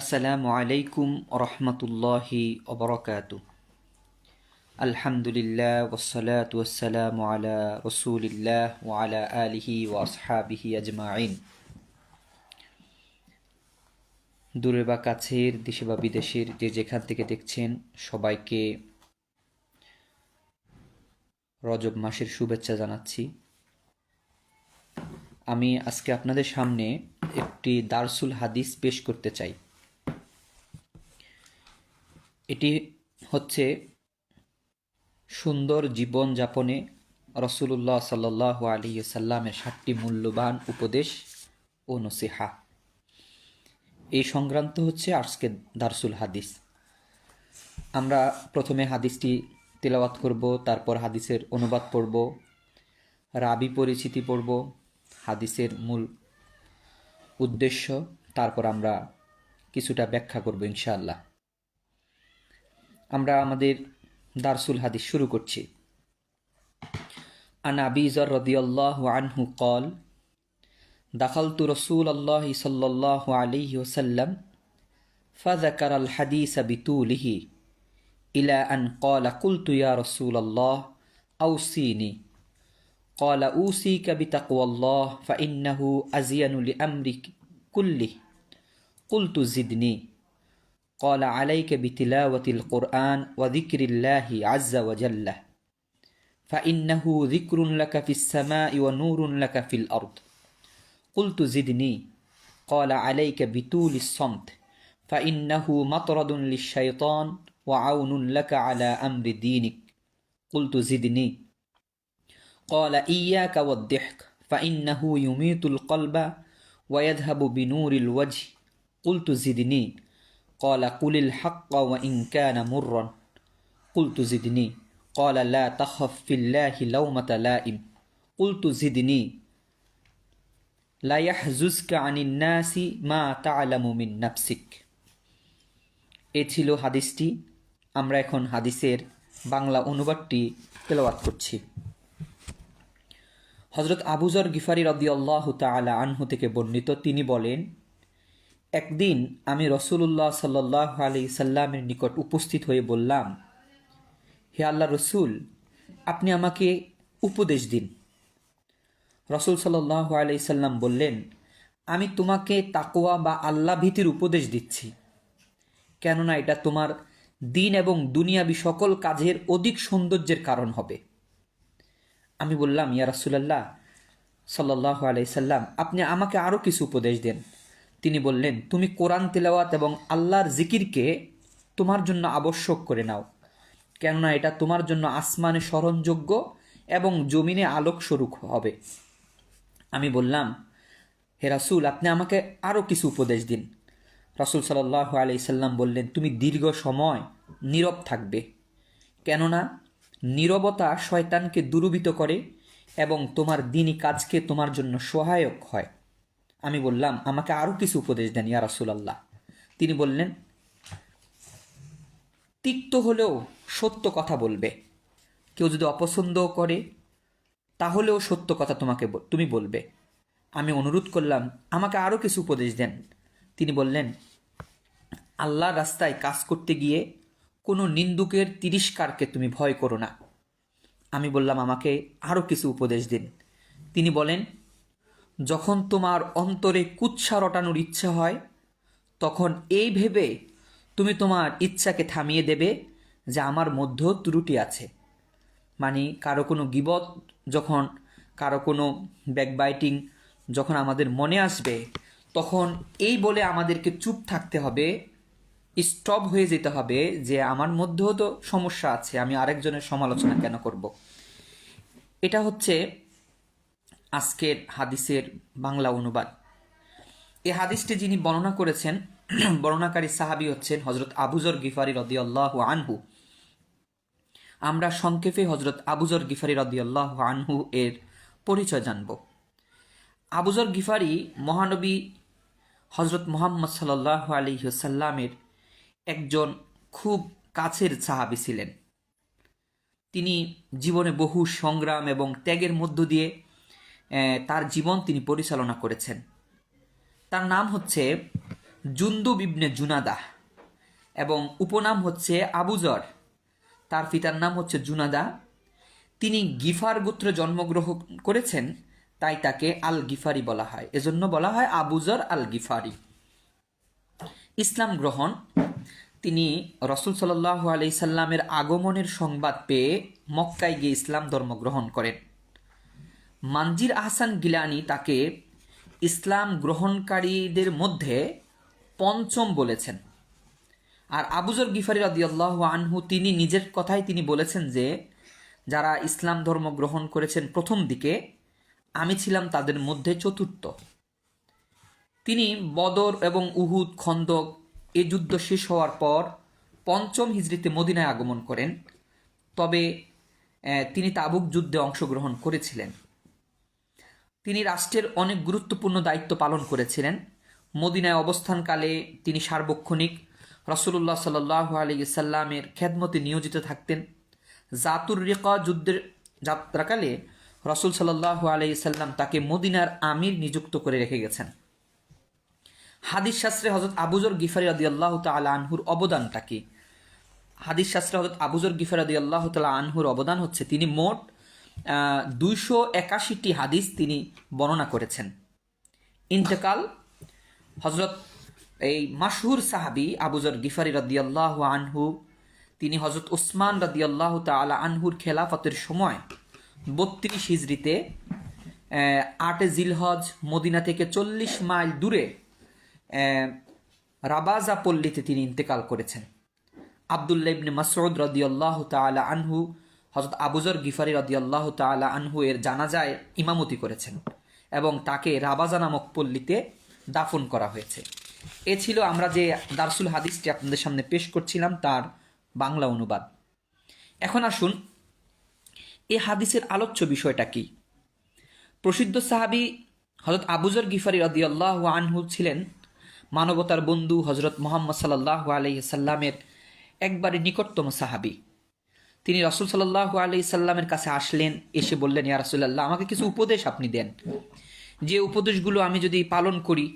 আসসালামু আলাইকুম রহমতুল্লাহি ওবরাকাতু। আলহামদুলিল্লাহ ওয়াসসালাতু ওয়াসসালামু আলা রসুলিল্লাহ ওয়া আলা আলিহি ওয়া আসহাবিহি আজমাইন। দূরে বা কাছের, দেশে বা বিদেশের যে যেখান থেকে দেখছেন সবাইকে রজব মাসের শুভেচ্ছা জানাচ্ছি। আমি আজকে আপনাদের সামনে একটি দারসুল হাদিস পেশ করতে চাই। এটি হচ্ছে সুন্দর জীবন যাপনে রসুলুল্লাহ সাল্লাল্লাহু আলাইহি সাল্লামের 7টি মূল্যবান উপদেশ ও নসিহা। এই সংক্রান্ত হচ্ছে আজকে দারসুল হাদিস। আমরা প্রথমে হাদিসটি তিলাওয়াত করব, তারপর হাদিসের অনুবাদ পড়ব, রাবি পরিচিতি পড়ব, হাদিসের মূল উদ্দেশ্য, তারপর আমরা কিছুটা ব্যাখ্যা করব ইনশাআল্লাহ। আমরা আমাদের দারসুল হাদিস শুরু করছি। আন আবি যর রাদিয়াল্লাহু আনহু قال دخلت رسول الله صلى الله عليه وسلم فذكر الحديث بطوله إلى أن قال قلت يا رسول الله أوصيني قال أوصيك بتقوى الله فإنه أزين لأمرك كله قلت زدني قال عليك بتلاوة القرآن وذكر الله عز وجل فإنه ذكر لك في السماء ونور لك في الأرض قلت زدني قال عليك بطول الصمت فإنه مطرد للشيطان وعون لك على أمر دينك قلت زدني قال إياك والضحك فإنه يميت القلب ويذهب بنور الوجه قلت زدني قال قل الحق وإن كان مرا قلت زدني قال لا تخف في الله لومة لائم قلت زدني لا يحززك عن الناس ما تعلم من نفسك। এ ছিল হাদিসটি। আমরা এখন হাদিসের বাংলা অনুবাদটি তেলাওয়াত করছি। হযরত আবু যর গিফারি রাদিয়াল্লাহু তাআলা আনহু থেকে বর্ণিত, তিনি বলেন, একদিন আমি রাসূলুল্লাহ সাল্লাল্লাহু আলাইহি সাল্লামের নিকট উপস্থিত হয়ে বললাম, হে আল্লাহ রসুল, আপনি আমাকে উপদেশ দিন। রাসূল সাল্লাল্লাহু আলাইহি সাল্লাম বললেন, আমি তোমাকে তাকওয়া বা আল্লাহ ভীতির উপদেশ দিচ্ছি, কেননা এটা তোমার দিন এবং দুনিয়াবি সকল কাজের অধিক সৌন্দর্যের কারণ হবে। আমি বললাম, ইয়া রাসূলুল্লাহ সাল্লাল্লাহু আলাইহি সাল্লাম, আপনি আমাকে আরও কিছু উপদেশ দেন। তিনি বললেন, তুমি কোরআন তেলাওয়াত এবং আল্লাহর জিকিরকে তোমার জন্য আবশ্যক করে নাও, কেননা এটা তোমার জন্য আসমানে স্মরণযোগ্য এবং জমিনে আলোকস্বরূপ হবে। আমি বললাম, হে রাসূল, আপনি আমাকে আরও কিছু উপদেশ দিন। রাসূল সাল্লাল্লাহু আলাইহি সাল্লাম বললেন, তুমি দীর্ঘ সময় নীরব থাকবে, কেননা নীরবতা শয়তানকে দূরীভূত করে এবং তোমার দ্বীনি কাজকে তোমার জন্য সহায়ক হয়। আমি বললাম, আমাকে আরও কিছু উপদেশ দেন ইয়া রাসূলুল্লাহ। তিনি বললেন, তিক্ত হলেও সত্য কথা বলবে। কেউ যদি অপছন্দ করে তাহলেও সত্য কথা তুমি বলবে। আমি অনুরোধ করলাম, আমাকে আরও কিছু উপদেশ দেন। তিনি বললেন, আল্লাহর রাস্তায় কাজ করতে গিয়ে কোনো নিন্দুকের তিরস্কারকে তুমি ভয় করো না। আমি বললাম, আমাকে আরও কিছু উপদেশ দিন। তিনি বলেন, যখন তোমার অন্তরে কুৎসা রটানোর ইচ্ছা হয়, তখন এই ভেবে তুমি তোমার ইচ্ছাকে থামিয়ে দেবে যে আমার মধ্যেও ত্রুটি আছে। মানে কারো কোনো গীবত, যখন কারো কোনো ব্যাকবাইটিং যখন আমাদের মনে আসবে, তখন এই বলে আমাদেরকে চুপ থাকতে হবে, স্টপ হয়ে যেতে হবে যে আমার মধ্যেও তো সমস্যা আছে, আমি আরেকজনের সমালোচনা কেন করব। এটা হচ্ছে আজকের হাদিসের বাংলা অনুবাদ। এই হাদিসটি যিনি বর্ণনা করেছেন, বর্ণনাকারী সাহাবী হচ্ছেন হযরত আবু যর গিফারি রাদিয়াল্লাহু আনহু। আমরা সংক্ষেপে হযরত আবু যর গিফারি রাদিয়াল্লাহু আনহু এর পরিচয় জানব। আবু যর গিফারি মহানবী হযরত মুহাম্মদ সাল্লাল্লাহু আলাইহি ওয়াসাল্লামের একজন খুব কাছের সাহাবী ছিলেন। তিনি জীবনে বহু সংগ্রাম এবং ত্যাগের মধ্য দিয়ে তার জীবন তিনি পরিচালনা করেছেন। তার নাম হচ্ছে জুন্দুব ইবনে জুনাদা, এবং উপনাম হচ্ছে আবুজর। তার পিতার নাম হচ্ছে জুনাদা। তিনি গিফার গোত্রে জন্মগ্রহণ করেছেন, তাই তাকে আল গিফারি বলা হয়, এজন্য বলা হয় আবুজর আল গিফারি। ইসলাম গ্রহণ, তিনি রসুল সাল্লাল্লাহু আলাইহি সাল্লামের আগমনের সংবাদ পেয়ে মক্কায় গিয়ে ইসলাম ধর্ম গ্রহণ করেন। মানজির আহসান গিলানি তাকে ইসলাম গ্রহণকারীদের মধ্যে পঞ্চম বলেছেন। আর আবুজর গিফারি রাদিয়াল্লাহু আনহু তিনি নিজের কথাই তিনি বলেছেন যে যারা ইসলাম ধর্ম গ্রহণ করেছেন প্রথম দিকে, আমি ছিলাম তাদের মধ্যে চতুর্থ। তিনি বদর এবং উহুদ, খন্দক এ যুদ্ধ শেষ হওয়ার পর পঞ্চম হিজরিতে মদিনায় আগমন করেন। তবে তিনি তাবুক যুদ্ধে অংশগ্রহণ করেছিলেন। তিনি রাষ্ট্রের অনেক গুরুত্বপূর্ণ দায়িত্ব পালন করেছিলেন। মদিনায় অবস্থানকালে তিনি সার্বক্ষণিক রাসূলুল্লাহ সাল্লাল্লাহু আলাইহি সাল্লামের খেদমতে নিয়োজিত থাকতেন। জাতুর রিকা যুদ্ধের যাত্রাকালে রাসূল সাল্লাল্লাহু আলাইহি সাল্লাম তাকে মদিনার আমির নিযুক্ত করে রেখে গেছেন। হাদিস শাস্ত্রে হযরত আবুজর গিফারি রাদিয়াল্লাহু তাআলা আনহুর অবদানটা কি? হাদিস শাস্ত্রে হযরত আবুজর গিফারি রাদিয়াল্লাহু তাআলা আনহুর অবদান হচ্ছে তিনি মোট 281টি হাদিস তিনি বর্ণনা করেছেন। ইন্তেকাল, হযরত এই মাশহুর সাহাবী আবুজর গিফারি রাদিয়াল্লাহু আনহু তিনি হযরত উসমান রাদিয়াল্লাহু তাআলা আনহুর খেলাফতের সময় 32 হিজরিতে 8 জিলহজ মদিনা থেকে 40 মাইল দূরে রাবাজা পল্লীতে তিনি ইন্তেকাল করেছেন। আব্দুল্লাহ ইবনে মাসউদ রাদিয়াল্লাহু তাআলা আনহু হযরত আবুজর গিফারি রাদিয়াল্লাহু তাআলা আনহু এর জানাজায় ইমামতি করেছেন এবং তাকে রাবাজা নামক পল্লীতে দাফন করা হয়েছে। এ ছিল আমরা যে দারসুল হাদিসটি আপনাদের সামনে পেশ করছিলাম তার বাংলা অনুবাদ। এখন আসুন এই হাদিসের আলোচ্য বিষয়টা কি। প্রসিদ্ধ সাহাবী হযরত আবুজর গিফারি রাদিয়াল্লাহু আনহু ছিলেন মানবতার বন্ধু হযরত মুহাম্মদ সাল্লাল্লাহু আলাইহি সাল্লামের একবারে নিকটতম সাহাবী। তিনি রাসূল সাল্লাল্লাহু আলাইহি সাল্লামের কাছে আসলেন, এসে বললেন, ইয়া রাসূলুল্লাহ, আমাকে কিছু উপদেশ আপনি দেন, যে উপদেশগুলো আমি যদি পালন করি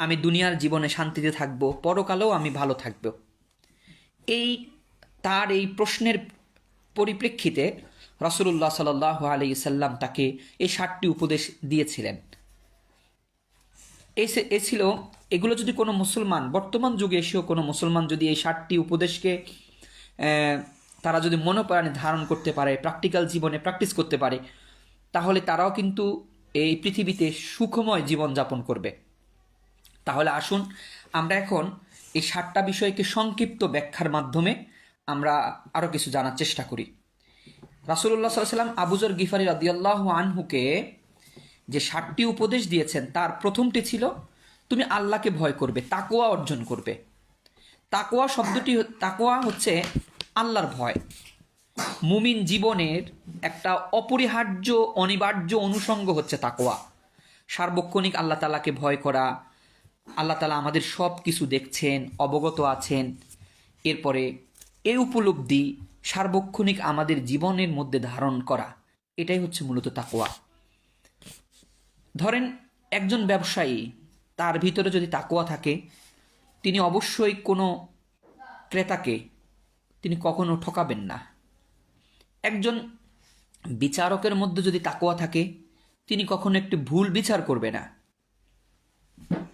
আমি দুনিয়ার জীবনে শান্তিতে থাকব, পরকালেও আমি ভালো থাকব। তার এই প্রশ্নের পরিপ্রেক্ষিতে রাসূলুল্লাহ সাল্লাল্লাহু আলাইহি সাল্লাম তাকে এই 7টি উপদেশ দিয়েছিলেন। এগুলো যদি কোনো মুসলমান বর্তমান যুগে এসেও কোনো মুসলমান যদি এই 7টি উপদেশকে তারা যদি মনোপ্রাণে ধারণ করতে পারে, প্র্যাকটিক্যাল জীবনে প্র্যাকটিস করতে পারে, তাহলে তারাও কিন্তু এই পৃথিবীতে সুখময় জীবনযাপন করবে। তাহলে আসুন আমরা এখন এই 7টা বিষয়কে সংক্ষিপ্ত ব্যাখ্যার মাধ্যমে আমরা আরও কিছু জানার চেষ্টা করি। রাসূলুল্লাহ সাল্লাল্লাহু আলাইহি ওয়াসাল্লাম আবুজর গিফারি রাদিয়াল্লাহু আনহুকে যে 7টি উপদেশ দিয়েছেন তার প্রথমটি ছিল তুমি আল্লাহকে ভয় করবে, তাকওয়া অর্জন করবে। তাকওয়া হচ্ছে আল্লাহর ভয়। মুমিন জীবনের একটা অপরিহার্য অনিবার্য অনুষঙ্গ হচ্ছে তাকওয়া। সার্বক্ষণিক আল্লাহ তাআলাকে ভয় করা, আল্লাহ তাআলা আমাদের সব কিছু দেখছেন, অবগত আছেন। এরপরে এই উপলব্ধি সার্বক্ষণিক আমাদের জীবনের মধ্যে ধারণ করা, এটাই হচ্ছে মূলত তাকওয়া। ধরেন একজন ব্যবসায়ী, তার ভিতরে যদি তাকওয়া থাকে, তিনি অবশ্যই কোনো ক্রেতাকে তিনি কখনো ঠকাবেন না। একজন বিচারকের মধ্যে যদি তাকওয়া থাকে, তিনি কখনো একটি ভুল বিচার করবে না।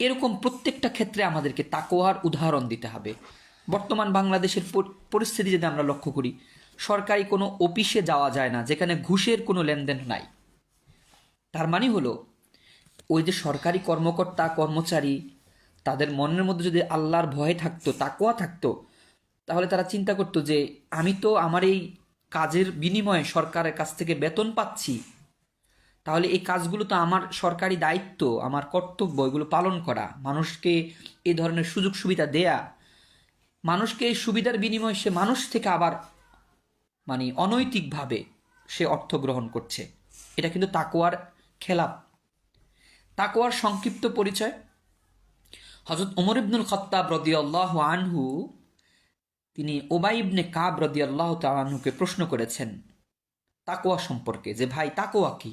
এরকম প্রত্যেকটা ক্ষেত্রে আমাদেরকে তাকওয়ার উদাহরণ দিতে হবে। বর্তমান বাংলাদেশের পরিস্থিতি যদি আমরা লক্ষ্য করি, সরকারি কোনো অফিসে যাওয়া যায় না যেখানে ঘুষের কোনো লেনদেন নাই। তার মানে হলো ওই যে সরকারি কর্মকর্তা কর্মচারী, তাদের মনের মধ্যে যদি আল্লাহর ভয় থাকতো, তাকওয়া থাকতো, তাহলে তারা চিন্তা করতো যে আমি তো আমার এই কাজের বিনিময়ে সরকারের কাছ থেকে বেতন পাচ্ছি, তাহলে এই কাজগুলো তো আমার সরকারি দায়িত্ব, আমার কর্তব্য এগুলো পালন করা, মানুষকে এই ধরনের সুযোগ সুবিধা দেয়া। মানুষকে এই সুবিধার বিনিময়ে সে মানুষ থেকে আবার অনৈতিকভাবে সে অর্থ গ্রহণ করছে। এটা কিন্তু তাকওয়ার খেলাপ। তাকওয়ার সংক্ষিপ্ত পরিচয়, হযরত ওমর ইবনুল খাত্তাব রাদিয়াল্লাহু আনহু তিনি উবাই ইবনে কাব রাদিয়াল্লাহু তাআলা আনহুকে প্রশ্ন করেছেন তাকওয়া সম্পর্কে, যে ভাই তাকওয়া কি?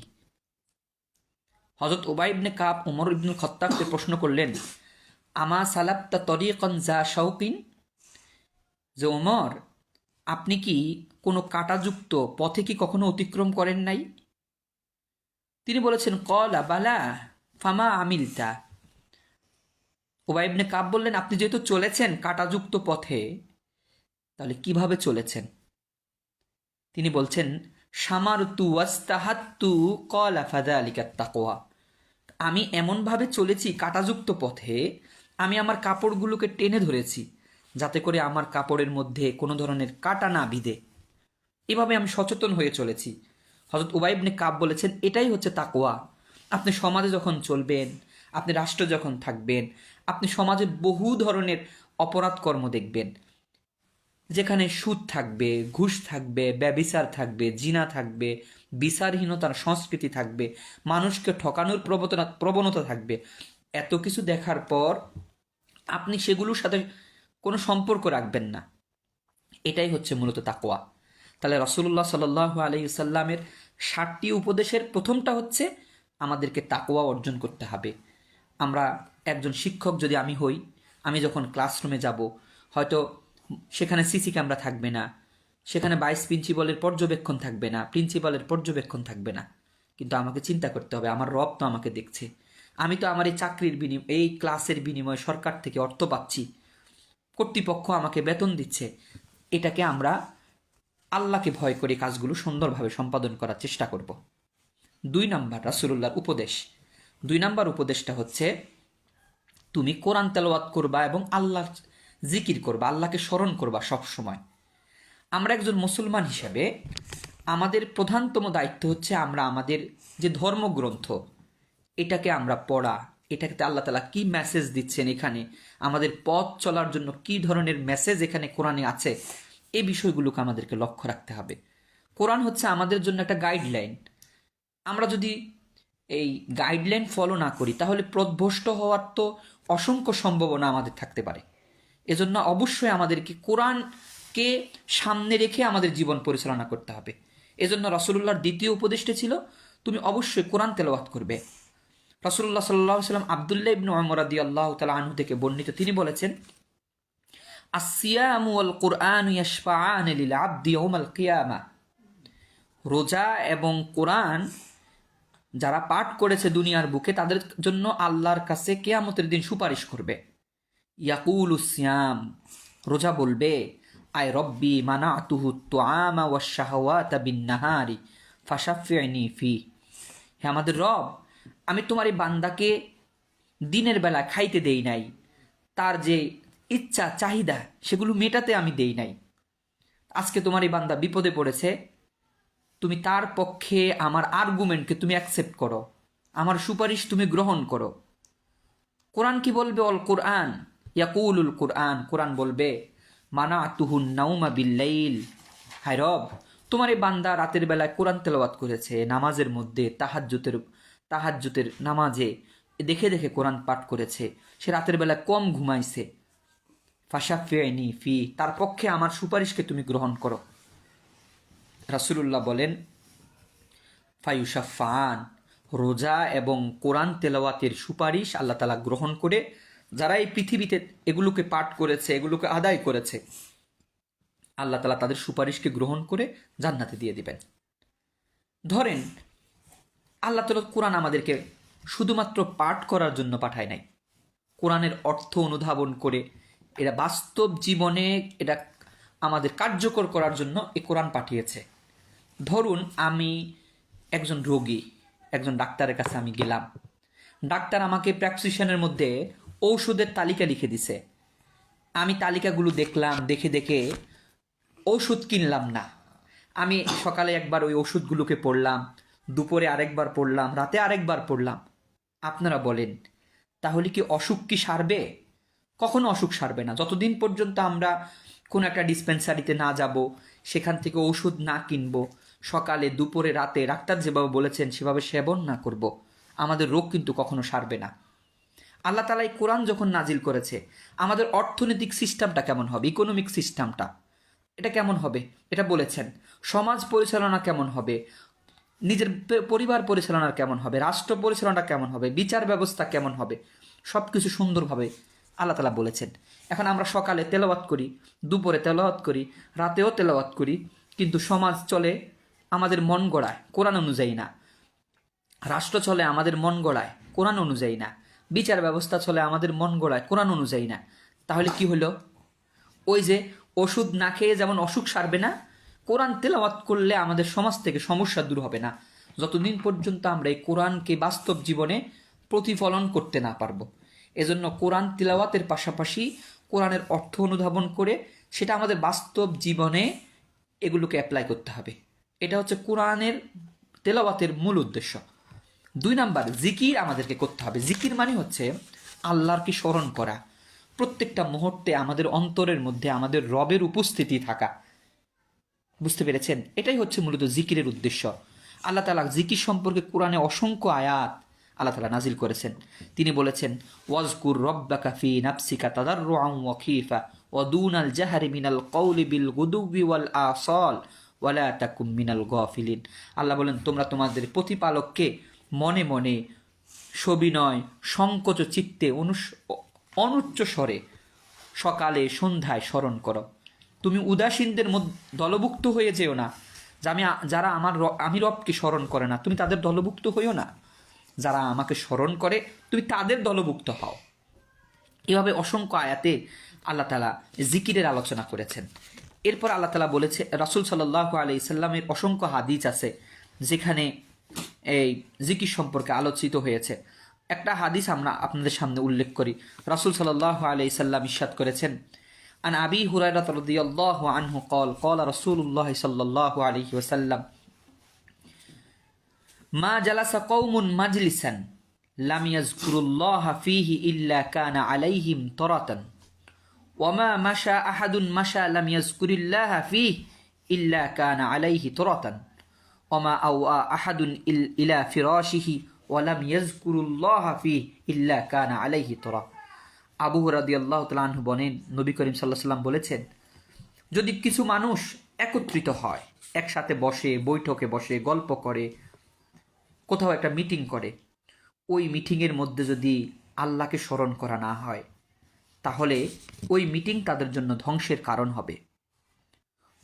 হযরত উবাই ইবনে কাব ওমর ইবনুল খাত্তাবকে প্রশ্ন করলেন, আমা সালাবতা তরিকন যা শৌকিন, যে ওমর, আপনি কি কোনো কাঁটাযুক্ত পথে কি কখনো অতিক্রম করেন নাই? তিনি বলেছেন কলা বালা ফামা আমিলতা। উবাই ইবনে কাব বললেন, আপনি যেহেতু চলেছেন কাঁটাযুক্ত পথে, তাহলে কিভাবে চলেছেন? তিনি বলছেন সামারতু ওয়াস্তাহাত্তু কলা ফাদা আলিকাত তাকওয়া। আমি এমনভাবে চলেছি কাঁটাযুক্ত পথে, আমি আমার কাপড়গুলোকে টেনে ধরেছি যাতে করে আমার কাপড়ের মধ্যে কোনো ধরনের কাঁটা না বিধে। এভাবে আমি সচেতন হয়ে চলেছি। হযরত উবাই ইবনে কাব বলেছেন এটাই হচ্ছে তাকওয়া। আপনি সমাজে যখন চলবেন, আপনি রাষ্ট্রে যখন থাকবেন, আপনি সমাজে বহু ধরনের অপরাধ কর্ম দেখবেন, যেখানে সুদ থাকবে, ঘুষ থাকবে, ব্যভিচার থাকবে, জিনা থাকবে, বিচারহীনতার সংস্কৃতি থাকবে, মানুষকে ঠকানোর প্রবণতা থাকবে। এত কিছু দেখার পর আপনি সেগুলোর সাথে কোনো সম্পর্ক রাখবেন না। এটাই হচ্ছে মূলত তাকওয়া। তাহলে রাসূলুল্লাহ সাল্লাল্লাহু আলাইহি সাল্লামের 60টি উপদেশের প্রথমটা হচ্ছে আমাদেরকে তাকওয়া অর্জন করতে হবে। আমরা একজন শিক্ষক যদি আমি হই, আমি যখন ক্লাসরুমে যাব, হয়তো সেখানে সিসি ক্যামেরা থাকবে না, সেখানে ভাইস প্রিন্সিপালের পর্যবেক্ষণ থাকবে না, প্রিন্সিপালের পর্যবেক্ষণ থাকবে না, কিন্তু আমাকে চিন্তা করতে হবে আমার রব তো আমাকে দেখছে। আমি তো আমার এই চাকরির এই ক্লাসের বিনিময়ে সরকার থেকে অর্থ পাচ্ছি, কর্তৃপক্ষ আমাকে বেতন দিচ্ছে। এটাকে আমরা আল্লাহকে ভয় করে কাজগুলো সুন্দরভাবে সম্পাদন করার চেষ্টা করব। 2 নাম্বার রাসূলুল্লাহর উপদেশ। 2 নাম্বার উপদেশটা হচ্ছে তুমি কোরআন তেলাওয়াত করবা এবং আল্লাহর জিকির করবা, আল্লাহকে স্মরণ করবা সব সময়। আমরা একজন মুসলমান হিসেবে আমাদের প্রধানতম দায়িত্ব হচ্ছে আমরা আমাদের যে ধর্মগ্রন্থ এটাকে আমরা পড়া, এটাকে আল্লাহ তাআলা কি মেসেজ দিচ্ছেন, এখানে আমাদের পথ চলার জন্য কি ধরনের মেসেজ এখানে কোরআনে আছে, এই বিষয়গুলোকে আমাদেরকে লক্ষ্য রাখতে হবে। কোরআন হচ্ছে আমাদের জন্য একটা গাইডলাইন। আমরা যদি এই গাইডলাইন ফলো না করি তাহলে পথভ্রষ্ট হওয়ার তো অসংখ্য সম্ভাবনা আমাদের থাকতে পারে। এজন্য অবশ্যই আমাদেরকে কোরআনকে সামনে রেখে আমাদের জীবন পরিচালনা করতে হবে। এজন্য রাসূলুল্লাহর দ্বিতীয় উপদেশটা ছিল তুমি অবশ্যই কোরআন তেলাওয়াত করবে। রাসূলুল্লাহ সাল্লাল্লাহু আলাইহি ওয়াসাল্লাম আব্দুল্লাহ ইবনে ওমর রাদিয়াল্লাহু তাআলা আনহু থেকে বর্ণিত, তিনি বলেছেন আসসিয়ামু ওয়াল কুরআনু ইয়াশফাআন লিল আবদি ইয়াউমাল কিয়ামা। রোজা এবং কোরআন যারা পাঠ করেছে দুনিয়ার বুকে তাদের জন্য আল্লাহর কাছে কিয়ামতের দিন সুপারিশ করবে। ইয়াকুলুস সিয়াম, রোজা বলবে আয় রব্বি মানাতুহু তুআমা ওয়াশ শাহওয়াতা বিন নাহারি ফাশাফিনি ফি। হে আমাদের রব, আমি তোমার এই বান্দাকে দিনের বেলা খাইতে দেই নাই, তার যে ইচ্ছা চাহিদা সেগুলো মেটাতে আমি দেই নাই। আজকে তোমার এই বান্দা বিপদে পড়েছে, তুমি তার পক্ষে আমার আর্গুমেন্টকে তুমি অ্যাকসেপ্ট করো, আমার সুপারিশ তুমি গ্রহণ করো। কোরআন কি বলবে? অল কোরআন ইয়াকুলুল কোরআন, কোরআন বলবে মানাতুহুন নাউমা বিল্লাইল। হায় রব, তোমার এই বান্দা রাতের বেলায় কোরআন তেলাওয়াত করেছে, নামাজের মধ্যে তাহাজ্জুদের নামাজে দেখে দেখে কোরআন পাঠ করেছে, সে রাতের বেলায় কম ঘুমাইছে। ফাশাফিনি ফি, তার পক্ষে আমার সুপারিশকে তুমি গ্রহণ করো। রাসূলুল্লাহ বলেন ফায়ুশাফান, রোজা এবং কোরআন তেলাওয়াতের সুপারিশ আল্লাহ তাআলা গ্রহণ করে যারা এই পৃথিবীতে এগুলোকে পাঠ করেছে, এগুলোকে আদায় করেছে, আল্লাহ তাআলা তাদের সুপারিশকে গ্রহণ করে জান্নাতে দিয়ে দিবেন। ধরেন আল্লাহ তাআলা কোরআন আমাদেরকে শুধুমাত্র পাঠ করার জন্য পাঠায় নাই, কোরআনের অর্থ অনুধাবন করে এটা বাস্তব জীবনে এটা আমাদের কার্যকর করার জন্য এই কোরআন পাঠিয়েছে। ধরুন আমি একজন রোগী, একজন ডাক্তারের কাছে আমি গেলাম, ডাক্তার আমাকে প্রেসক্রিপশনের মধ্যে ঔষধের তালিকা লিখে দিছে, আমি তালিকাগুলো দেখলাম, দেখে দেখে ওষুধ কিনলাম না। আমি সকালে একবার ওই ওষুধগুলোকে পড়লাম, দুপুরে আরেকবার পড়লাম, রাতে আরেকবার পড়লাম। আপনারা বলেন তাহলে কি অসুখ কি সারবে? কখনো অসুখ সারবে না যতদিন পর্যন্ত আমরা কোনো একটা ডিসপেন্সারিতে না যাব, সেখান থেকে ওষুধ না কিনবো, সকালে দুপুরে রাতে ডাক্তার যেভাবে বলেছেন সেভাবে সেবন না করব, আমাদের রোগ কিন্তু কখনো সারবে না। আল্লাহ তাআলা এই কোরআন যখন নাজিল করেছে, আমাদের অর্থনৈতিক সিস্টেমটা কেমন হবে, ইকোনমিক সিস্টেমটা এটা কেমন হবে এটা বলেছেন, সমাজ পরিচালনা কেমন হবে, নিজের পরিবার পরিচালনা কেমন হবে, রাষ্ট্র পরিচালনা কেমন হবে, বিচার ব্যবস্থা কেমন হবে, সব কিছু সুন্দরভাবে আল্লাহ তাআলা বলেছেন। এখন আমরা সকালে তেলাওয়াত করি, দুপুরে তেলাওয়াত করি, রাতেও তেলাওয়াত করি, কিন্তু সমাজ চলে আমাদের মন গড়ায়, কোরআন অনুযায়ী না। রাষ্ট্র চলে আমাদের মন গড়ায়, কোরআন অনুযায়ী না। বিচার ব্যবস্থা চলে আমাদের মন গড়ায়, কোরআন অনুযায়ী না। তাহলে কি হলো? ওই যে ওষুধ না খেয়ে যেমন অসুখ সারবে না, কোরআন তেলাওয়াত করলে আমাদের সমাজ থেকে সমস্যা দূর হবে না, যতদিন পর্যন্ত আমরা এই কোরআনকে বাস্তব জীবনে প্রতিফলন করতে না পারবো। এজন্য কোরআন তেলাওয়াতের পাশাপাশি কোরআনের অর্থ অনুধাবন করে সেটা আমাদের বাস্তব জীবনে এগুলোকে অ্যাপ্লাই করতে হবে। এটা হচ্ছে কোরআনের তেলাওয়াতের মূল উদ্দেশ্য। 2 নাম্বার, জিকির আমাদেরকে করতে হবে। জিকির মানে হচ্ছে আল্লাহরকে স্মরণ করা, প্রত্যেকটা মুহূর্তে আমাদের অন্তরের মধ্যে আমাদের রবের উপস্থিতি থাকা। বুঝতে পেরেছেন? এটাই হচ্ছে মূলত জিকিরের উদ্দেশ্য। আল্লাহ তাআলা জিকির সম্পর্কে কোরআনে অসংখ্য আয়াত আল্লাহ তাআলা নাজিল করেছেন। তিনি বলেছেন, ওয়াজকুর রব্বাকা ফি নাফসিকা তাদাররুআন ওয়া খীফা ওয়া দুনাল জাহরি মিনাল কওলি বিল গুদুবি ওয়াল আসাল ওয়ালা তাকুম মিনাল গাফিলিন। আল্লাহ বলেন, তোমরা তোমাদের প্রতিপালককে মনে মনে, সবিনয়, সংকোচ চিত্তে, অনুচ্চ স্বরে সকালে সন্ধ্যায় স্মরণ করো। তুমি উদাসীনদের দলভুক্ত হয়ে যেও না, যে যারা আমি রবকে স্মরণ করে না, তুমি তাদের দলভুক্ত হইও না। যারা আমাকে স্মরণ করে তুমি তাদের দলভুক্ত হও। এভাবে অসংখ্য আয়াতে আল্লাহ তাআলা জিকিরের আলোচনা করেছেন। এরপর আল্লাহ তাআলা বলেছে, রাসূল সাল্লাল্লাহু আলাইহি সাল্লামের অসংখ্য হাদিস আছে যেখানে এই জিকির সম্পর্কে আলোচিত হয়েছে। একটা হাদিস আমরা আপনাদের সামনে উল্লেখ করি। রাসূল সাল্লাল্লাহু আলাইহি সাল্লাম ইরশাদ করেছেন, আন আবি হুরায়রা রাদিয়াল্লাহু আনহু قال قال رسول الله صلى الله عليه وسلم মা জালাসা কওমুন মাজলিসান লাম ইয়াযকুরুল্লাহা ফীহি ইল্লা কানা আলাইহিম তরাতান ওয়া মা মাশা আহাদুন মাশা লাম ইয়াযকুরিল্লাহা ফীহি ইল্লা কানা আলাইহি তরাতান ওয়া মা আওয়া আহাদুন ইলা ফিরাশিহি ওয়া লাম ইয়াযকুরুল্লাহা ফীহি ইল্লা কানা আলাইহি তরা। আবু হুরায়রা রাদিয়াল্লাহু তাআলা আনহু বলেন, নবী করিম সাল্লাল্লাহু আলাইহি ওয়াসাল্লাম বলেছেন, যদি কিছু মানুষ একত্রিত হয়, একসাথে বসে, বৈঠকে বসে, গল্প করে, কোথাও একটা মিটিং করে, ওই মিটিংয়ের মধ্যে যদি আল্লাহকে স্মরণ করা না হয়, তাহলে ওই মিটিং তাদের জন্য ধ্বংসের কারণ হবে।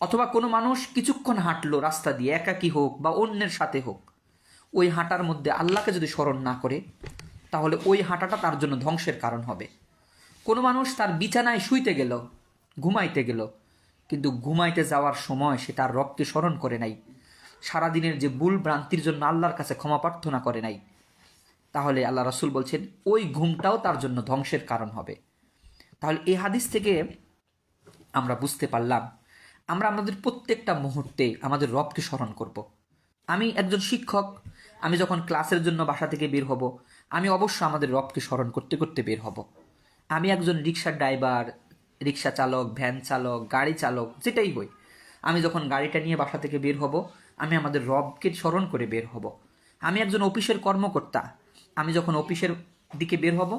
অথবা কোনো মানুষ কিছুক্ষণ হাঁটলো রাস্তা দিয়ে, একাকী হোক বা অন্যের সাথে হোক, ওই হাঁটার মধ্যে আল্লাহকে যদি স্মরণ না করে, তাহলে ওই হাঁটাটা তার জন্য ধ্বংসের কারণ হবে। কোনো মানুষ তার বিছানায় শুইতে গেল, ঘুমাইতে গেল, কিন্তু ঘুমাইতে যাওয়ার সময় সে তার রবকে স্মরণ করে নাই, সারাদিনের যে ভুল ভ্রান্তির জন্য আল্লাহর কাছে ক্ষমা প্রার্থনা করে নাই, তাহলে আল্লাহ রাসূল বলছেন ওই ঘুমটাও তার জন্য ধ্বংসের কারণ হবে। তাহলে এই হাদিস থেকে আমরা বুঝতে পারলাম আমরা আমাদের প্রত্যেকটা মুহূর্তে আমাদের রবকে স্মরণ করব। আমি একজন শিক্ষক, আমি যখন ক্লাসের জন্য বাসা থেকে বের হব, আমি অবশ্যই আমাদের রবকে স্মরণ করতে করতে বের হব। আমি একজন রিক্সার ড্রাইভার, রিক্সা চালক, ভ্যান চালক, গাড়ি চালক, যেটাই হই, আমি যখন গাড়িটা নিয়ে বাসা থেকে বের হব, আমি আমাদের রবকে স্মরণ করে বের হব। আমি একজন অফিসের কর্মকর্তা, আমি যখন অফিসের দিকে বের হব,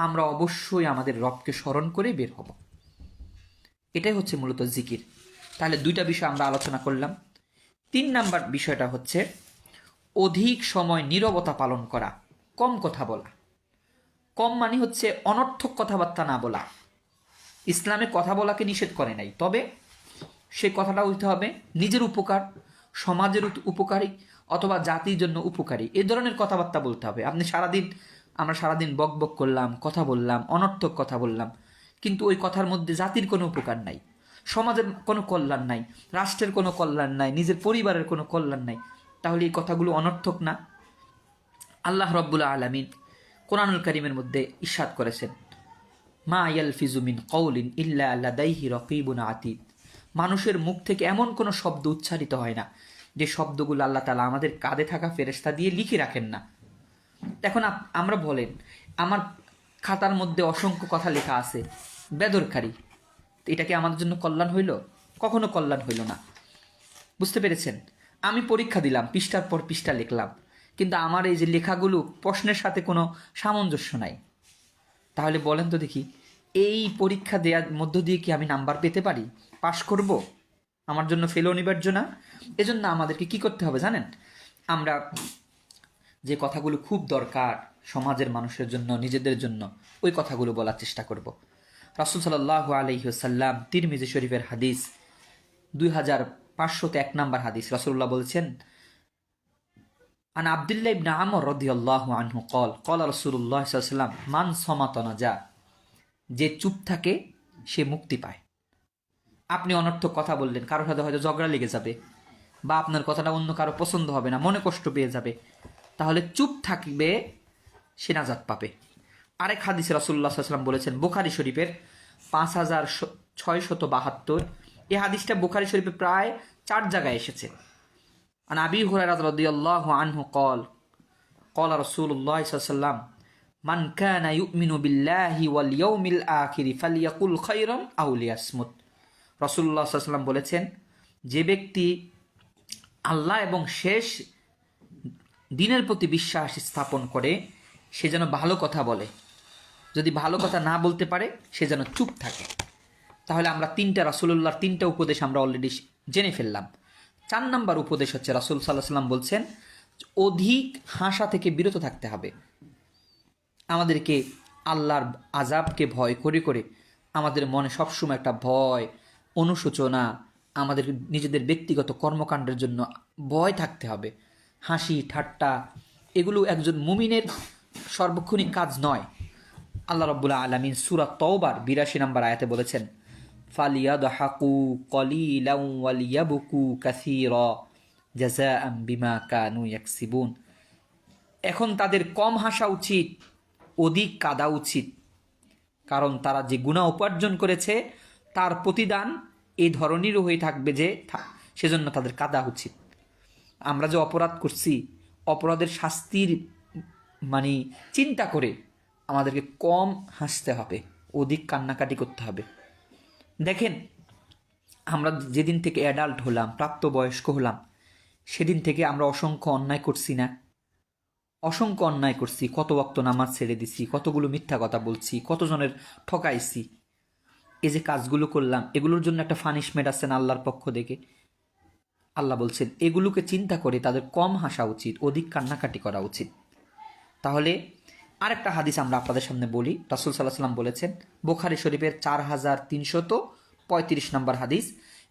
আমরা অবশ্যই আমাদের রবকে স্মরণ করে বের হব। এটাই হচ্ছে মূলত জিকির। তাহলে 2টা বিষয় আমরা আলোচনা করলাম। 3 নাম্বার বিষয়টা হচ্ছে অধিক সময় নীরবতা পালন করা, কম কথা বলা। কম মানে হচ্ছে অনর্থক কথাবার্তা না বলা। ইসলামে কথা বলাকে নিষেধ করে নাই, তবে সেই কথাটা হইতে হবে নিজের উপকার, সমাজের উপকারী অথবা জাতির জন্য উপকারী, এই ধরনের কথাবার্তা বলতে হবে। আমরা সারাদিন বক বক করলাম, কথা বললাম, অনর্থক কথা বললাম, কিন্তু ওই কথার মধ্যে জাতির কোনো উপকার নাই, সমাজের কোনো কল্যাণ নাই, রাষ্ট্রের কোনো কল্যাণ নাই, নিজের পরিবারের কোনো কল্যাণ নাই, তাহলে এই কথাগুলো অনর্থক না? আল্লাহ রাব্বুল আলামিন কোরআনুল কারীমের মধ্যে ইরশাদ করেছেন, মা ইয়ালফিজু মিন কওলিন ইল্লা লাদাইহি রাকিবুন আতীদ। মানুষের মুখ থেকে এমন কোনো শব্দ উচ্চারিত হয় না যে শব্দগুলো আল্লাহ তাআলা আমাদের কাঁধে থাকা ফেরেশতা দিয়ে লিখে রাখেন না। এখন আমরা বলেন, আমার খাতার মধ্যে অসংখ্য কথা লেখা আছে, বেদরকারি, এটা কি আমাদের জন্য কল্যাণ হইল? কখনো কল্যাণ হইল না। বুঝতে পেরেছেন? আমি পরীক্ষা দিলাম, পৃষ্ঠার পর পৃষ্ঠা লিখলাম, কিন্তু আমার এই যে লেখাগুলো প্রশ্নের সাথে কোনো সামঞ্জস্য নাই। তাহলে বলেন তো দেখি, এই পরীক্ষা দেওয়ার মধ্য দিয়ে কি আমি নাম্বার পেতে পারি? পাশ করব? আমার জন্য ফেল অনিবার্য না? এজন্য আমাদেরকে কি করতে হবে জানেন? আমরা যে কথাগুলো খুব দরকার সমাজের মানুষের জন্য, নিজেদের জন্য, ওই কথাগুলো বলার চেষ্টা করব। রাসূল সাল্লাল্লাহু আলাইহি ওয়াসাল্লাম, তিরমিজি শরীফের হাদিস 2501 নম্বর হাদিস, রাসূলুল্লাহ বলছেন, আন আব্দুল্লাহ ইবনে আমর রাদিয়াল্লাহু আনহু قال قال রাসূলুল্লাহ সাল্লাল্লাহু আলাইহি ওয়াসাল্লাম মান সামাতা নাজা, যে চুপ থাকে সে মুক্তি পায়। আপনি অনর্থক কথা বললেন, কারোর সাথে হয়তো ঝগড়া লেগে যাবে, বা আপনার কথাটা অন্য কারো পছন্দ হবে না, মনে কষ্ট পেয়ে যাবে, তাহলে চুপ থাকবে, সে নাজাত পাবে। আরেক হাদিসে রাসূলুল্লাহ সাল্লাল্লাহু আলাইহি ওয়াসাল্লাম বলেছেন, বুখারী শরীফের 5672, এই হাদিসটা বুখারী শরীফে প্রায় 4 জায়গায় এসেছে। আন আবি হুরায়রা রাদিয়াল্লাহু আনহু قال قال رسول الله صلى الله عليه وسلم من كان يؤمن بالله واليوم الآخر فليقل خيرا أو ليصمت। রাসূলুল্লাহ সাল্লাল্লাহু আলাইহি ওয়াসাল্লাম বলেছেন, যে ব্যক্তি আল্লাহ এবং শেষ দিনের প্রতি বিশ্বাস স্থাপন করে সে যেন ভালো কথা বলে, যদি ভালো কথা না বলতে পারে সে যেন চুপ থাকে। তাহলে আমরা রাসূলুল্লাহর 3টা উপদেশ আমরা অলরেডি জেনে ফেললাম। 4 নম্বর উপদেশ হচ্ছে, রাসূল সাল্লাল্লাহু আলাইহি ওয়াসাল্লাম বলছেন, অধিক হাসা থেকে বিরত থাকতে হবে। আমাদেরকে আল্লাহর আযাবকে ভয় করে করে আমাদের মনে সবসময় একটা ভয়, অনুশোচনা, আমাদের নিজেদের ব্যক্তিগত কর্মকাণ্ডের জন্য ভয় থাকতে হবে। হাসি ঠাট্টা এগুলো একজন মুমিনের সর্বক্ষণিক কাজ নয়। আল্লাহ রাব্বুল আলামিন সূরা তাওবার 82 নম্বর আয়াতে বলেছেন, ফালিয়াদহাকু কলিলান ওয়ালিয়াবকু কাসীরা জাযাআন বিমা কানু ইয়াকসিবুন। এখন তাদের কম হাসা উচিত, অধিক কাঁদা উচিত, কারণ তারা যে গুনাহ উপার্জন করেছে তার প্রতিদান এই ধরনেরও হয়ে থাকবে, যে সেজন্য তাদের কাঁদা উচিত। আমরা যে অপরাধ করছি, অপরাধের শাস্তির চিন্তা করে আমাদেরকে কম হাসতে হবে, অধিক কান্নাকাটি করতে হবে। দেখেন, আমরা যেদিন থেকে অ্যাডাল্ট হলাম, প্রাপ্তবয়স্ক হলাম, সেদিন থেকে আমরা অসংখ্য অন্যায় করছি না? অসংখ্য অন্যায় করছি, কত ওয়াক্ত নামাজ ছেড়ে দিছি, কতগুলো মিথ্যা কথা বলছি, কতজনের ঠকাইছি। এই যে কাজগুলো করলাম, এগুলোর জন্য একটা পানিশমেন্ট আছে না আল্লাহর পক্ষ থেকে? আল্লাহ বলছেন এগুলোকে চিন্তা করে তাদের কম হাসা উচিত, অধিক কান্নাকাটি করা উচিত। তাহলে আরেকটা হাদিস আমরা আপনাদের সামনে বলি। রাসূল সাল্লাল্লাহু আলাইহি ওয়াসাল্লাম বলেছেন, বুখারী শরীফের 4335 নম্বর হাদিস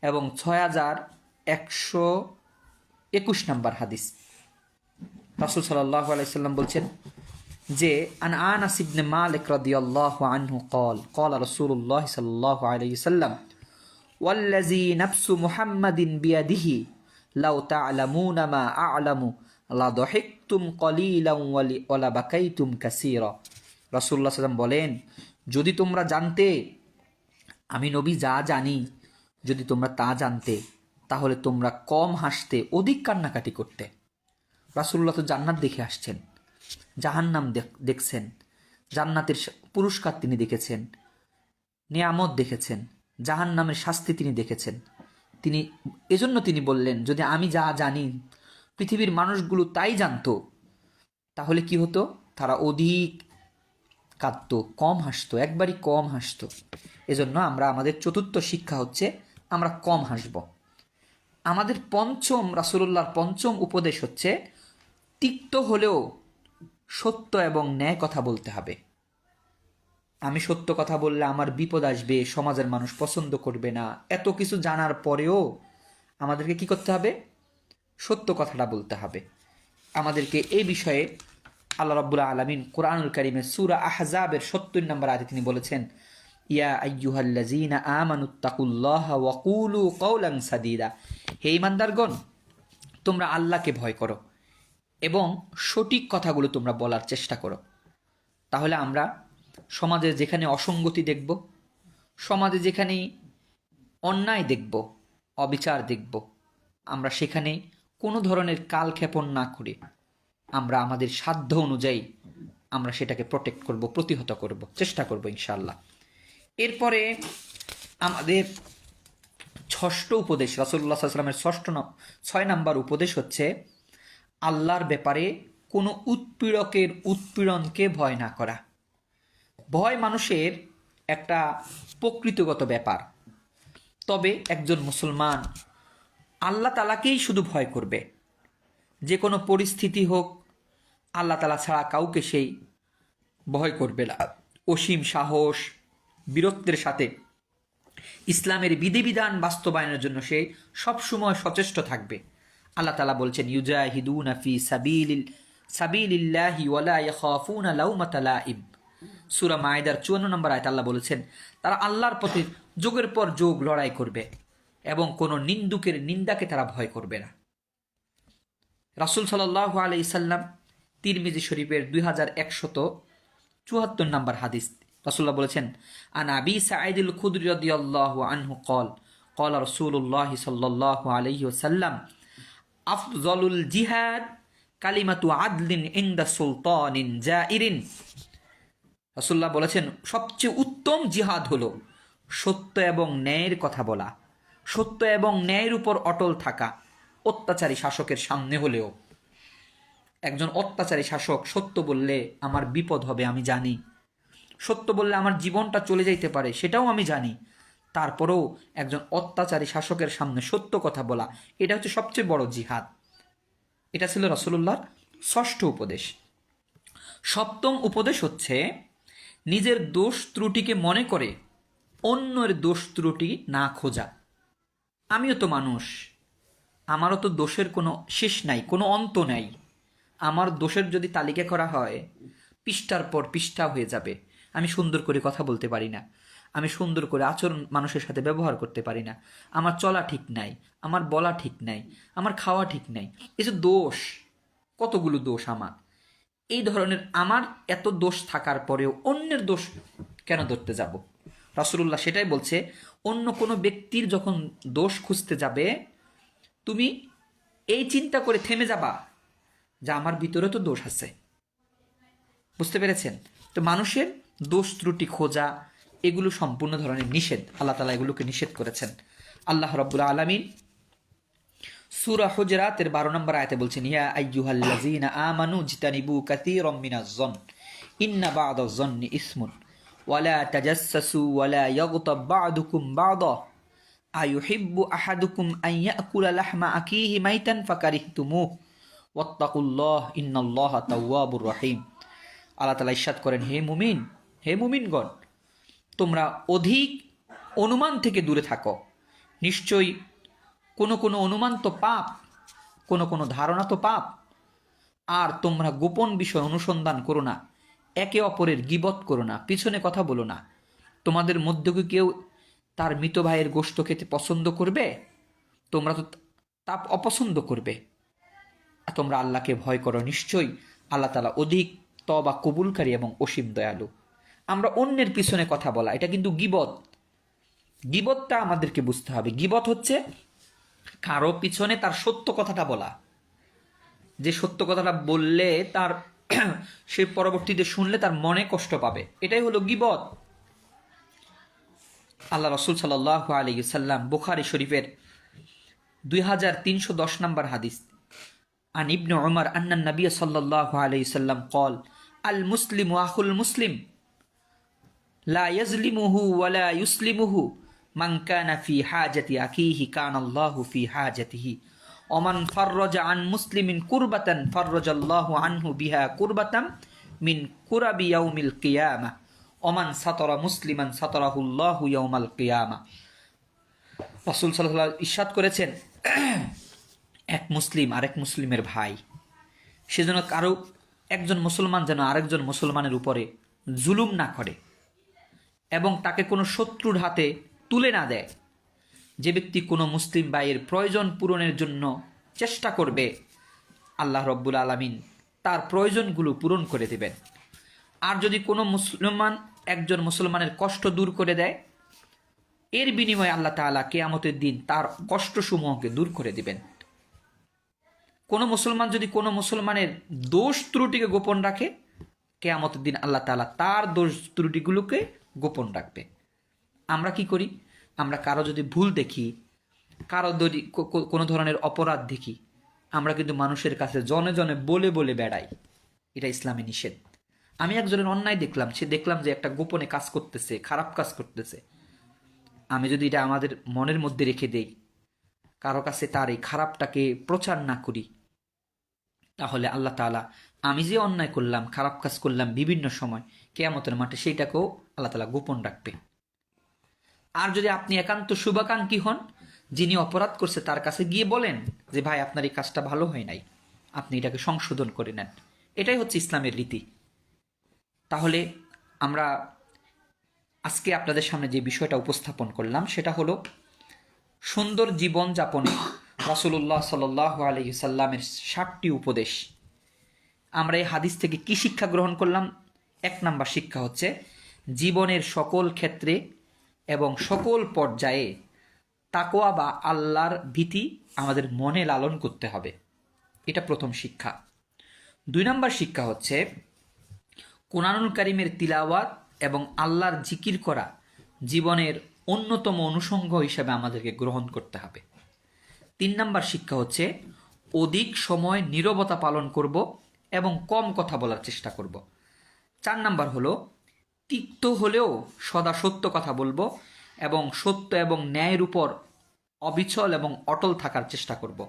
এবং 6121 নম্বর হাদিস। রাসূল সাল্লাল্লাহু আলাইহি ওয়াসাল্লাম বলছেন যে, আন আনাস ইবনে মালিক রাদিয়াল্লাহু আনহু قال قال رسول الله صلى الله عليه وسلم والذي نفس محمد بيده لو تعلمون ما أعلم لضحكتم قليلا ولبكيتم كثيرا। রাসূলুল্লাহ সাল্লাল্লাহু আলাইহি ওয়াসাল্লাম বলেন, যদি তোমরা জানতে আমি নবী যা জানি, যদি তোমরা তা জানতে, তাহলে তোমরা কম হাসতে, অধিক কান্নাকাটি করতে। রাসূলুল্লাহ তো জান্নাত দেখে আসছেন, জাহান্নাম দেখছেন, জান্নাতের পুরস্কার তিনি দেখেছেন, নিয়ামত দেখেছেন, জাহান্নামের শাস্তি তিনি দেখেছেন। এজন্য তিনি বললেন, যদি আমি যা জানি পৃথিবীর মানুষগুলো তাই জানতো, তাহলে কি হতো? তারা অধিক কাঁদতো, কম হাসতো, একবারই কম হাসতো। এজন্য আমাদের 4র্থ শিক্ষা হচ্ছে আমরা কম হাসব। আমাদের রাসূলুল্লাহর 5ম উপদেশ হচ্ছে, তিক্ত হলেও সত্য এবং ন্যায় কথা বলতে হবে। আমি সত্য কথা বললে আমার বিপদ আসবে, সমাজের মানুষ পছন্দ করবে না, এত কিছু জানার পরেও আমাদেরকে কি করতে হবে? সত্য কথাটা বলতে হবে। আমাদেরকে এই বিষয়ে আল্লাহ রাব্বুল আলামিন কোরআনুল কারীমের সূরা আহজাবের 70 নম্বর আয়াতে তিনি বলেছেন, ইয়া আইয়ুহাল্লাযীনা আমানুত্তাকুল্লাহা ওয়া কুলু কাওলান সাদীদা। হে ঈমানদারগণ, তোমরা আল্লাহকে ভয় করো এবং সঠিক কথাগুলো তোমরা বলার চেষ্টা করো। তাহলে আমরা সমাজে যেখানে অসঙ্গতি দেখব, সমাজে যেখানে অন্যায় দেখব, অবিচার দেখব, আমরা সেখানে কোনো ধরনের কালক্ষেপণ না করে আমরা আমাদের সাধ্য অনুযায়ী আমরা সেটাকে প্রোটেক্ট করব, প্রতিহত করব, চেষ্টা করব ইনশাআল্লাহ। এরপরে আমাদের 6ষ্ঠ উপদেশ, রাসূলুল্লাহ সাল্লাল্লাহু আলাইহি ওয়াসাল্লামের 6 নম্বর উপদেশ হচ্ছে, আল্লাহর ব্যাপারে কোনো উৎপীড়নকে ভয় না করা। ভয় মানুষের একটা প্রকৃতিগত ব্যাপার, তবে একজন মুসলমান আল্লাহ তাআলাকেই শুধু ভয় করবে। যে কোনো পরিস্থিতি হোক, আল্লাহ তাআলা ছাড়া কাউকে সেই ভয় করবে না। অসীম সাহস, বীরত্বের সাথে ইসলামের বিধিবিধান বাস্তবায়নের জন্য সে সবসময় সচেষ্ট থাকবে। আল্লাহ তাআলা বলছেন, ইউজাহিদুনা ফি সাবিলিল্লাহি ওয়ালা ইয়াখাফুনা লাউমাতা লাইম। সূরা মাইদার 54 নম্বর আয়াতে আল্লাহ বলেছেন, তারা আল্লাহর পথে যোগের পর যোগ লড়াই করবে এবং কোনো নিন্দুকের নিন্দাকে তারা ভয় করবে না। রাসূল সাল্লাল্লাহু আলাইহি সাল্লাম তিরমিজি শরীফের 2174 নম্বর হাদিস রাসূলুল্লাহ বলেছেন, আন আবি সাঈদুল খুদরি রাদিয়াল্লাহু আনহু قال قال رسول الله صلى الله عليه وسلم আফযালুল জিহাদ কালিমাতু আদলিন ইনদা সুলতানিন জাইরিন। রাসূলুল্লাহ বলেছেন, সবচেয়ে উত্তম জিহাদ হলো সত্য এবং ন্যায়ের কথা বলা, সত্য এবং ন্যায়ের উপর অটল থাকা, অত্যাচারী শাসকের সামনে হলেও। একজন অত্যাচারী শাসক সত্য বললে আমার বিপদ হবে আমি জানি, সত্য বললে আমার জীবনটা চলে যাইতে পারে সেটাও আমি জানি, তারপরেও একজন অত্যাচারী শাসকের সামনে সত্য কথা বলা, এটা হচ্ছে সবচেয়ে বড় জিহাদ। এটা ছিল রাসূলুল্লাহর ষষ্ঠ উপদেশ। সপ্তম উপদেশ হচ্ছে নিজের দোষ ত্রুটিকে মনে করে অন্যের দোষ ত্রুটি না খোঁজা। আমিও তো মানুষ, আমারও তো দোষের কোনো শেষ নাই, কোনো অন্ত নাই। আমার দোষের যদি তালিকা করা হয় পৃষ্ঠার পর পৃষ্ঠা হয়ে যাবে। আমি সুন্দর করে কথা বলতে পারি না, আমি সুন্দর করে আচরণ মানুষের সাথে ব্যবহার করতে পারি না, আমার চলা ঠিক নাই, আমার বলা ঠিক নাই, আমার খাওয়া ঠিক নাই। এই যে দোষ, কতগুলো দোষ আমার। এই ধরনের আমার এত দোষ থাকার পরেও অন্যের দোষ কেন ধরতে যাব? রাসূলুল্লাহ সেটাই বলছে, অন্য কোনো ব্যক্তির যখন দোষ খুঁজতে যাবে তুমি এই চিন্তা করে থেমে যাবা যে আমার ভিতরে তো দোষ আছে। বুঝতে পেরেছেন? তো মানুষের দোষ ত্রুটি খোঁজা এগুলো সম্পূর্ণ ধরনের নিষেধ। আল্লাহ তাআলা এগুলোকে নিষেধ করেছেন। আল্লাহ রাব্বুল আলামিন সূরা হুজরাতের 12 নম্বর আয়াতে বলছেন, ইয়া আইয়ুহাল্লাযীনা আমানু জিতানিবু কাসীরাম মিনাজ-যন ইন্না বা'দাজ-যন্নি ইসমুন ওয়ালা তাজাসসু ওয়ালা ইয়াগতাব বা'দুকুম বা'দা আইয়ুহিব্বু আহাদুকুম আন ইয়াকুলা লাহমা আকিহি মাইতান ফাকারিহতুমুহু ওয়াত্তাকুল্লাহ ইন্নাল্লাহা তাওয়াবুর রহিম। আল্লাহ তাআলা ইরশাদ করেন, হে মুমিনগণ, তোমরা অধিক অনুমান থেকে দূরে থাকো। নিশ্চয়ই কোনো অনুমান তো পাপ, কোনো ধারণা তো পাপ। আর তোমরা গোপন বিষয় অনুসন্ধান করো না, একে অপরের গীবত করো না, পিছনে কথা বলো না। তোমাদের মধ্যে কি কেউ তার মৃত ভাইয়ের গোশত খেতে পছন্দ করবে? তোমরা তো তা অপছন্দ করবে। তোমরা আল্লাহকে ভয় করো, নিশ্চয়ই আল্লাহ তাআলা অধিক তওবা কবুলকারী এবং অসীম দয়ালু। আমরা অন্যের পিছনে কথা বলা, এটা কিন্তু গীবত। গীবতটা আমাদেরকে বুঝতে হবে। গীবত হচ্ছে কারো পিছনে তার সত্য কথাটা বলা, যে সত্য কথাটা বললে তার সে পরবর্তীতে শুনলে তার মনে কষ্ট পাবে, এটাই হলো গীবত। আল্লাহ রাসূল সাল্লাল্লাহু আলাইহি ওয়াসাল্লাম বুখারী শরীফের 2310 নম্বর হাদিস, আন ইবনে উমর আন্না নবী সাল্লাল্লাহু আলাইহি ওয়াসাল্লাম قال المسلم اخو المسلم لا يظلمه ولا يسلمه من كان في حاجة أخيه كان الله في حاجته ومن فرج عن مسلم كربة فرج الله عنه بها كربة من كرب يوم القيامة ومن ستر مسلما ستره الله يوم القيامة। রাসূল সাল্লাল্লাহু আলাইহি ওয়াসাল্লাম ইরশাদ করেছেন, এক মুসলিম আরেক মুসলিমের ভাই, সেজন্য কারো একজন মুসলমান যেন আরেকজন মুসলমানের উপরে জুলুম না করে এবং তাকে কোনো শত্রুর হাতে তুলে না দেয়। যে ব্যক্তি কোনো মুসলিম ভাইয়ের প্রয়োজন পূরণের জন্য চেষ্টা করবে, আল্লাহ রব্বুল আলামিন তার প্রয়োজনগুলো পূরণ করে দেবেন। আর যদি কোনো মুসলমান একজন মুসলমানের কষ্ট দূর করে দেয়, এর বিনিময়ে আল্লাহ তাআলা কিয়ামতের দিন তার কষ্টসমূহকে দূর করে দিবেন। কোনো মুসলমান যদি কোনো মুসলমানের দোষ ত্রুটিকে গোপন রাখে, কিয়ামতের দিন আল্লাহ তাআলা তার দোষ ত্রুটিগুলোকে গোপন রাখবে। আমরা কি করি? আমরা কারো যদি ভুল দেখি, কারো যদি কোনো ধরনের অপরাধ দেখি, আমরা কিন্তু মানুষের কাছে জনে জনে বলে বলে বেড়াই। এটা ইসলামে নিষেধ। আমি একজনের অন্যায় দেখলাম, দেখলাম যে একটা গোপনে কাজ করতেছে, খারাপ কাজ করতেছে, আমি যদি এটা আমাদের মনের মধ্যে রেখে দেই, কারো কাছে তার এই খারাপটাকে প্রচার না করি, তাহলে আল্লাহ তাআলা আমি যে অন্যায় করলাম, খারাপ কাজ করলাম বিভিন্ন সময়, কিয়ামতের মাঠে সেইটাকেও আল্লাহ তাআলা গোপন রাখবে। আর যদি আপনি একান্ত শুভাকাঙ্ক্ষী হন, যিনি অপরাধ করছে তার কাছে গিয়ে বলেন যে ভাই আপনার এই কাজটা ভালো হয় নাই, আপনি এটাকে সংশোধন করে নেন। এটাই হচ্ছে ইসলামের রীতি। তাহলে আমরা আজকে আপনাদের সামনে যে বিষয়টা উপস্থাপন করলাম সেটা হলো সুন্দর জীবন যাপনে রাসূলুল্লাহ সাল্লাল্লাহু আলাইহি সাল্লামের 60টি উপদেশ। আমরা এই হাদিস থেকে কি শিক্ষা গ্রহণ করলাম? 1 নাম্বার শিক্ষা হচ্ছে জীবনের সকল ক্ষেত্রে এবং সকল পর্যায়ে তাকওয়া বা আল্লাহর ভীতি আমাদের মনে লালন করতে হবে। এটা প্রথম শিক্ষা। 2 নাম্বার শিক্ষা হচ্ছে কোরআনুল কারীমের তিলাওয়াত এবং আল্লাহর জিকির করা জীবনের অন্যতম অনুষঙ্গ হিসেবে আমাদেরকে গ্রহণ করতে হবে। 3 নাম্বার শিক্ষা হচ্ছে অধিক সময় নীরবতা পালন করব এবং কম কথা বলার চেষ্টা করব। 4 নাম্বার হলো তিক্ত হলেও সদা সত্য কথা বলবো এবং সত্য এবং ন্যায়ের উপর অবিচল এবং অটল থাকার চেষ্টা করব।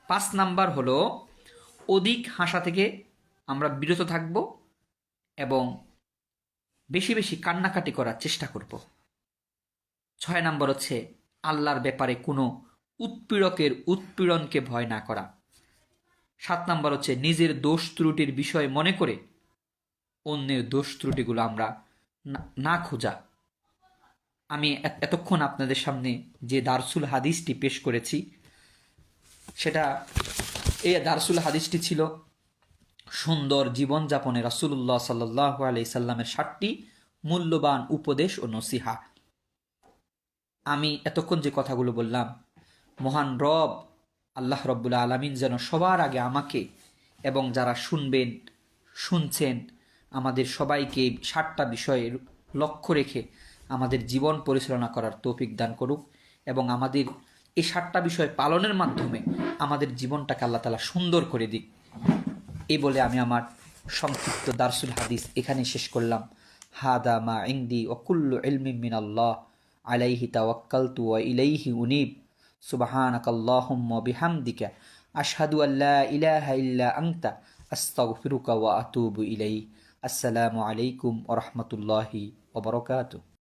5 নাম্বার হলো অধিক হাসা থেকে আমরা বিরত থাকব এবং বেশি বেশি কান্নাকাটি করার চেষ্টা করব। 6 নাম্বার হচ্ছে আল্লাহর ব্যাপারে কোনো উৎপীড়কের উৎপীড়নকে ভয় না করা। 7 নাম্বার হচ্ছে নিজের দোষ ত্রুটির বিষয় মনে করে অন্যের দোষ ত্রুটিগুলো আমরা না খোঁজা। আমি এতক্ষণ আপনাদের সামনে যে দারসুল হাদিসটি পেশ করেছি সেটা এই দারসুল হাদিসটি ছিল সুন্দর জীবনযাপনে রাসূলুল্লাহ সাল্লাল্লাহু আলাইহি সাল্লামের 60টি মূল্যবান উপদেশ ও নসিহা। আমি এতক্ষণ যে কথাগুলো বললাম, মহান রব আল্লাহ রব্বুল আলামিন যেন সবার আগে আমাকে এবং যারা শুনছেন আমাদের সবাইকে 60টা বিষয়ের লক্ষ্য রেখে আমাদের জীবন পরিচালনা করার তৌফিক দান করুক এবং আমাদের এই 60টা বিষয় পালনের মাধ্যমে আমাদের জীবনটাকে আল্লাহ তাআলা সুন্দর করে দিক। এই বলে আমি আমার সংক্ষিপ্ত দারসুল হাদিস এখানে শেষ করলাম। হাদা মা ইনদি ওয়া কুল্লু ইলমিন মিনাল্লাহ আলাইহি তাওয়াক্কালতু ওয়া ইলাইহি উনীব। সুবহানাকাল্লাহুম্মা বিহামদিকা আশহাদু আল্লা ইলাহা ইল্লা আনতা আস্তাগফিরুকা ওয়া আতুবু ইলাইক। আসসালামু আলাইকুম ওয়া রাহমাতুল্লাহি ওয়া বারাকাতুহু।